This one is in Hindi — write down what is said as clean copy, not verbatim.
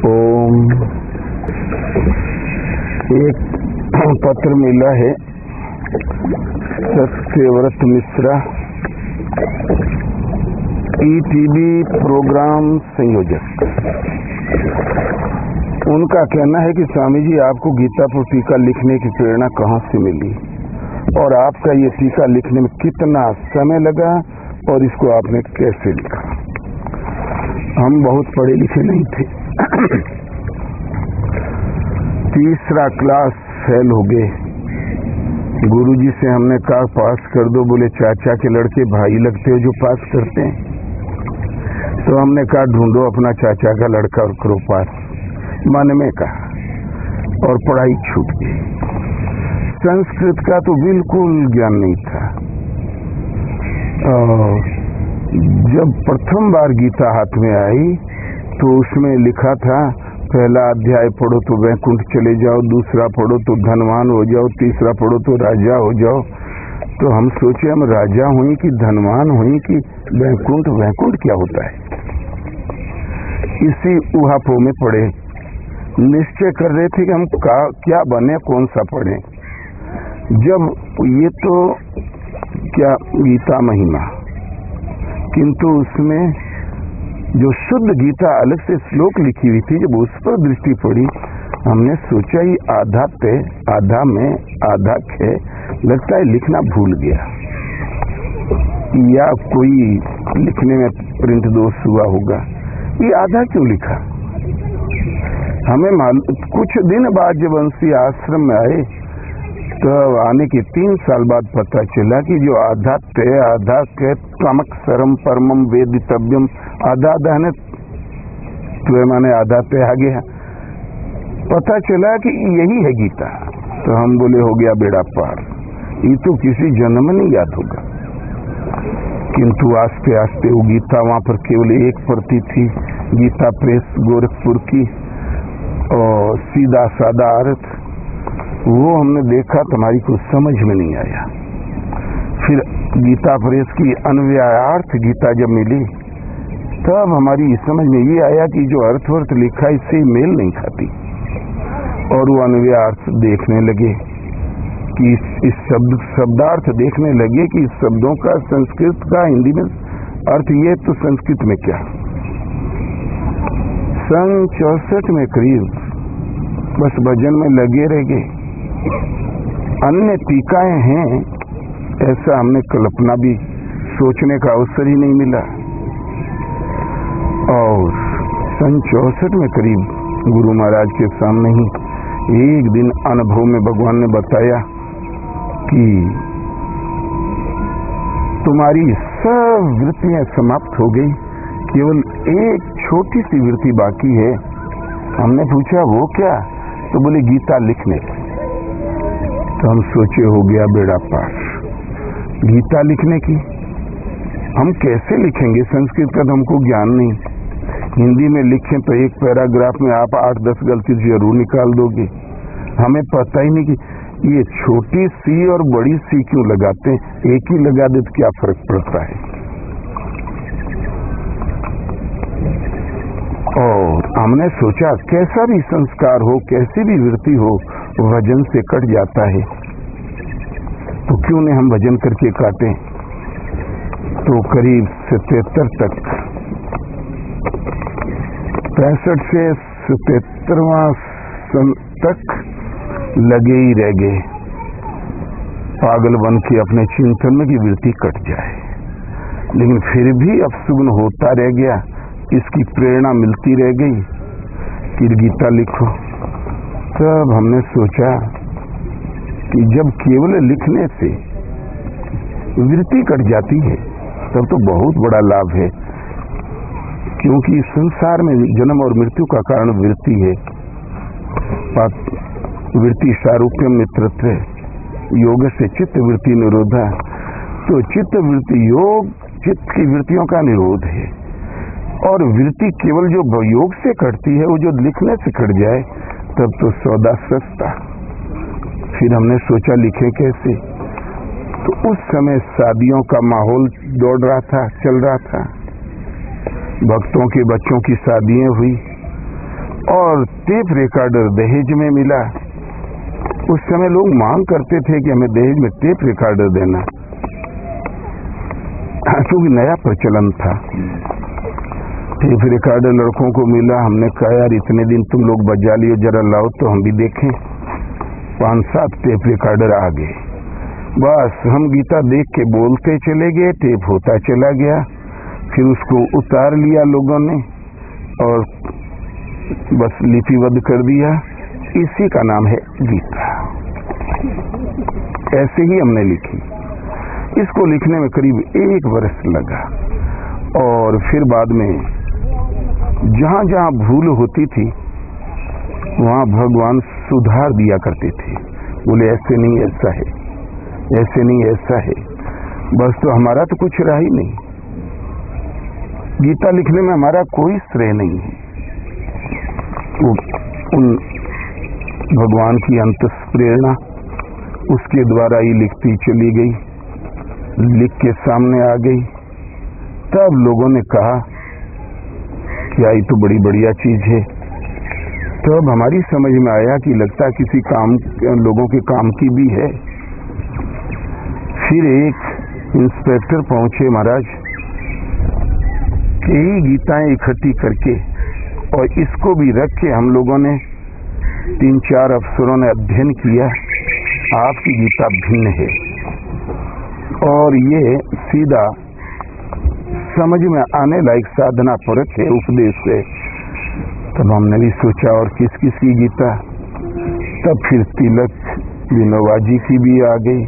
ओम। एक पत्र मिला है सत्यव्रत मिश्रा, ईटीवी प्रोग्राम संयोजक। उनका कहना है कि स्वामी जी, आपको गीता पर टीका लिखने की प्रेरणा कहाँ से मिली और आपका ये टीका लिखने में कितना समय लगा और इसको आपने कैसे लिखा। हम बहुत पढ़े लिखे नहीं थे। तीसरा क्लास फेल हो गए। गुरुजी से हमने कहा पास कर दो। बोले चाचा के लड़के भाई लगते हो जो पास करते हैं। तो हमने कहा ढूंढो अपना चाचा का लड़का और करो पास। मन में कहा और पढ़ाई छूट गई। संस्कृत का तो बिल्कुल ज्ञान नहीं था। जब प्रथम बार गीता हाथ में आई तो उसमें लिखा था, पहला अध्याय पढ़ो तो वैकुंठ चले जाओ, दूसरा पढ़ो तो धनवान हो जाओ, तीसरा पढ़ो तो राजा हो जाओ। तो हम सोचे हम राजा हुई कि धनवान हुई कि वैकुंठ। वैकुंठ क्या होता है? इसी उहापों में पढ़े। निश्चय कर रहे थे कि हम क्या बने, कौन सा पढ़े। जब ये तो क्या गीता महिमा, किंतु उसमें जो शुद्ध गीता अलग से श्लोक लिखी हुई थी, जब उस पर दृष्टि पड़ी, हमने सोचा ये आधा पे आधा में आधा खे, लगता है लिखना भूल गया या कोई लिखने में प्रिंट दोष हुआ होगा। ये आधा क्यों लिखा? हमें कुछ दिन बाद जब अंशी आश्रम में आए तो आने के 3 साल बाद पता चला कि जो आधा ते आधा के तमक सरम परमम वेदितव्यम, आधा आधा ने तो माने आधा ते आ गया। पता चला कि यही है गीता। तो हम बोले हो गया बेड़ा पार, ये तो किसी जन्म में नहीं याद होगा। किंतु आस्ते आस्ते वो गीता वहां पर केवल एक प्रति थी, गीता प्रेस गोरखपुर की, और सीधा सादा अर्थ वो हमने देखा, तुम्हारी कुछ समझ में नहीं आया। फिर गीता प्रेस की अन्वयार्थ गीता जब मिली तब हमारी समझ में ये आया कि जो अर्थ लिखा इससे मेल नहीं खाती। और वो अन्वयार्थ देखने लगे कि इस शब्दार्थ देखने लगे कि इस शब्दों का संस्कृत का हिंदी में अर्थ ये, तो संस्कृत में क्या। सन 64 में करीब बस भजन में लगे रह गए। अन्य टीकाएं हैं ऐसा हमने कल्पना भी सोचने का अवसर ही नहीं मिला। और सन 64 में करीब गुरु महाराज के सामने ही एक दिन अनुभव में भगवान ने बताया कि तुम्हारी सब वृत्तियां समाप्त हो गई, केवल एक छोटी सी वृत्ति बाकी है। हमने पूछा वो क्या? तो बोले गीता लिखने। तो हम सोचे हो गया बेड़ा पार। गीता लिखने की हम कैसे लिखेंगे? संस्कृत का तो हमको ज्ञान नहीं। हिंदी में लिखें तो एक पैराग्राफ में आप 8-10 गलती जरूर निकाल दोगे। हमें पता ही नहीं कि ये छोटी सी और बड़ी सी क्यों लगाते हैं, एक ही लगा दे तो क्या फर्क पड़ता है। और हमने सोचा कैसा भी संस्कार हो, कैसी भी वृत्ति हो, भजन से कट जाता है, तो क्यों नहीं हम भजन करके काटें। तो करीब 77 तक, 65 से 77वां सन तक लगे ही रह गए पागल बन के अपने चिंतन में की वृत्ति कट जाए। लेकिन फिर भी अपसुगन होता रह गया, इसकी प्रेरणा मिलती रह गई कि गीता लिखो। तब हमने सोचा कि जब केवल लिखने से वृत्ति कट जाती है तब तो बहुत बड़ा लाभ है, क्योंकि संसार में जन्म और मृत्यु का कारण वृत्ति है। वृत्ति सारूप्य मित्रत्व, योग से चित्त वृत्ति निरोधा। तो चित्त वृत्ति योग, चित्त की वृत्तियों का निरोध है। और वृत्ति केवल जो योग से कटती है, वो जो लिखने से कट जाए तब तो सौदा सस्ता। फिर हमने सोचा लिखें कैसे। तो उस समय शादियों का माहौल दौड़ रहा था, चल रहा था। भक्तों के बच्चों की शादियां हुई और टेप रिकॉर्डर दहेज में मिला। उस समय लोग मांग करते थे कि हमें दहेज में टेप रिकॉर्डर देना, क्योंकि नया प्रचलन था। टेप रिकॉर्डर लड़कों को मिला। हमने कहा यार इतने दिन तुम लोग बजा लियो, जरा लाओ तो हम भी देखें। 5-7 टेप रिकॉर्डर आ गए। बस हम गीता देख के बोलते चले गए, टेप होता चला गया। फिर उसको उतार लिया लोगों ने और बस लिपिबद्ध कर दिया। इसी का नाम है गीता। ऐसे ही हमने लिखी। इसको लिखने में करीब 1 वर्ष लगा। और फिर बाद में जहां जहां भूल होती थी वहां भगवान सुधार दिया करते थे। बोले ऐसे नहीं ऐसा है, ऐसे नहीं ऐसा है। बस तो हमारा तो कुछ रहा ही नहीं। गीता लिखने में हमारा कोई श्रेय नहीं है। वो उन भगवान की अंतस प्रेरणा उसके द्वारा ही लिखती चली गई, लिख के सामने आ गई। तब लोगों ने कहा क्या ये तो बड़ी बढ़िया चीज है। तब हमारी समझ में आया कि लगता किसी काम, लोगों के काम की भी है। फिर एक इंस्पेक्टर पहुंचे महाराज, कई गीताएं इकट्ठी करके और इसको भी रख के हम लोगों ने 3-4 अफसरों ने अध्ययन किया। आपकी गीता भिन्न है और ये सीधा समझ में आने लायक साधना परक है, उपदेश है। तब हमने भी सोचा और किस किस की गीता। तब फिर तिलक विनोबा जी की भी आ गई।